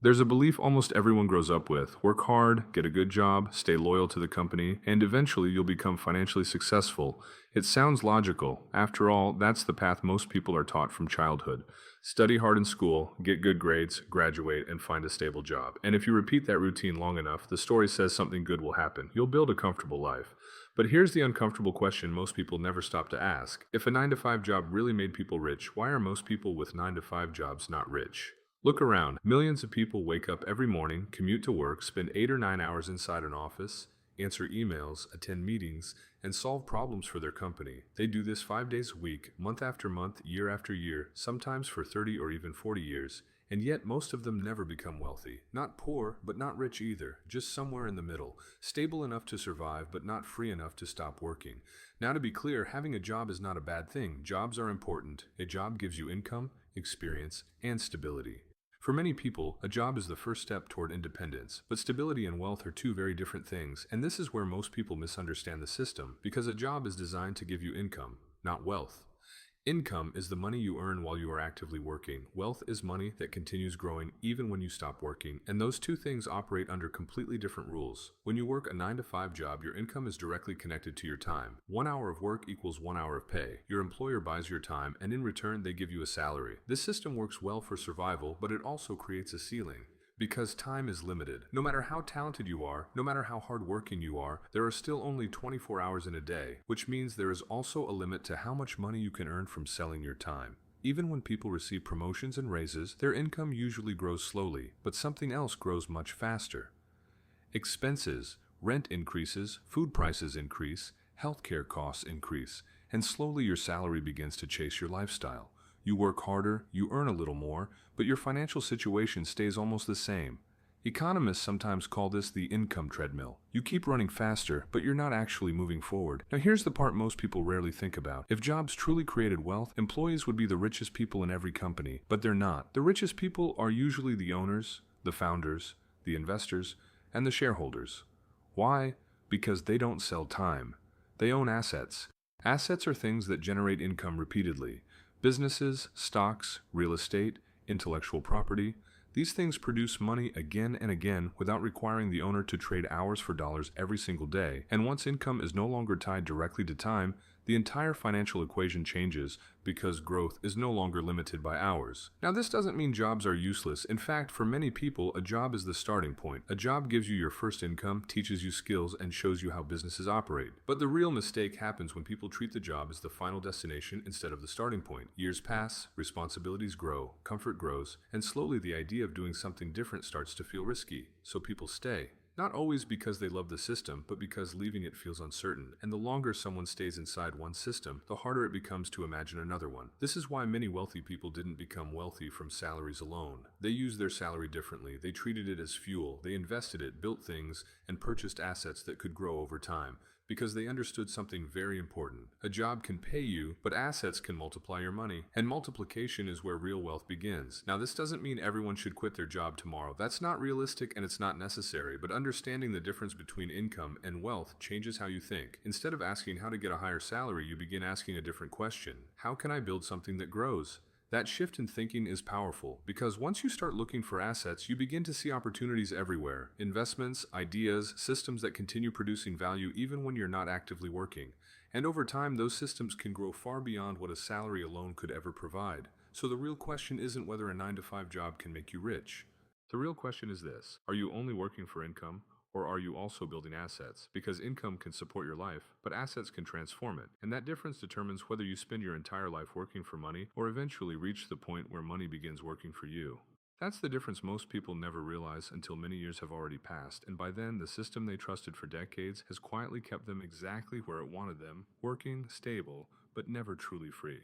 There's a belief almost everyone grows up with: work hard, get a good job, stay loyal to the company, and eventually you'll become financially successful. It sounds logical. After all, that's the path most people are taught from childhood. Study hard in school, get good grades, graduate, and find a stable job. And if you repeat that routine long enough, the story says something good will happen. You'll build a comfortable life. But here's the uncomfortable question most people never stop to ask. If a 9 to 5 job really made people rich, why are most people with 9 to 5 jobs not rich? Look around. Millions of people wake up every morning, commute to work, spend 8 or 9 hours inside an office, answer emails, attend meetings, and solve problems for their company. They do this 5 days a week, month after month, year after year, sometimes for 30 or even 40 years. And yet, most of them never become wealthy. Not poor, but not rich either. Just somewhere in the middle. Stable enough to survive, but not free enough to stop working. Now, to be clear, having a job is not a bad thing. Jobs are important. A job gives you income, experience, and stability. For many people, a job is the first step toward independence, but stability and wealth are two very different things, and this is where most people misunderstand the system, because a job is designed to give you income, not wealth. Income is the money you earn while you are actively working. Wealth is money that continues growing even when you stop working, and those two things operate under completely different rules. When you work a 9 to 5 job, your income is directly connected to your time. 1 hour of work equals 1 hour of pay. Your employer buys your time, and in return, they give you a salary. This system works well for survival, but it also creates a ceiling. Because time is limited. No matter how talented you are, no matter how hardworking you are, there are still only 24 hours in a day, which means there is also a limit to how much money you can earn from selling your time. Even when people receive promotions and raises, their income usually grows slowly, but something else grows much faster. Expenses, rent increases, food prices increase, healthcare costs increase, and slowly your salary begins to chase your lifestyle. You work harder, you earn a little more, but your financial situation stays almost the same. Economists sometimes call this the income treadmill. You keep running faster, but you're not actually moving forward. Now here's the part most people rarely think about. If jobs truly created wealth, employees would be the richest people in every company, but they're not. The richest people are usually the owners, the founders, the investors, and the shareholders. Why? Because they don't sell time. They own assets. Assets are things that generate income repeatedly. Businesses, stocks, real estate, intellectual property, these things produce money again and again without requiring the owner to trade hours for dollars every single day. And once income is no longer tied directly to time, the entire financial equation changes because growth is no longer limited by hours. Now, this doesn't mean jobs are useless. In fact, for many people, a job is the starting point. A job gives you your first income, teaches you skills, and shows you how businesses operate. But the real mistake happens when people treat the job as the final destination instead of the starting point. Years pass, responsibilities grow, comfort grows, and slowly the idea of doing something different starts to feel risky. So people stay. Not always because they love the system, but because leaving it feels uncertain. And the longer someone stays inside one system, the harder it becomes to imagine another one. This is why many wealthy people didn't become wealthy from salaries alone. They used their salary differently. They treated it as fuel. They invested it, built things, and purchased assets that could grow over time. Because they understood something very important. A job can pay you, but assets can multiply your money. And multiplication is where real wealth begins. Now, this doesn't mean everyone should quit their job tomorrow. That's not realistic and it's not necessary. But understanding the difference between income and wealth changes how you think. Instead of asking how to get a higher salary, you begin asking a different question. How can I build something that grows? That shift in thinking is powerful because once you start looking for assets, you begin to see opportunities everywhere. Investments, ideas, systems that continue producing value even when you're not actively working. And over time, those systems can grow far beyond what a salary alone could ever provide. So the real question isn't whether a 9 to 5 job can make you rich. The real question is this: are you only working for income? Or are you also building assets? Because income can support your life, but assets can transform it. And that difference determines whether you spend your entire life working for money or eventually reach the point where money begins working for you. That's the difference most people never realize until many years have already passed, and by then the system they trusted for decades has quietly kept them exactly where it wanted them, working, stable, but never truly free.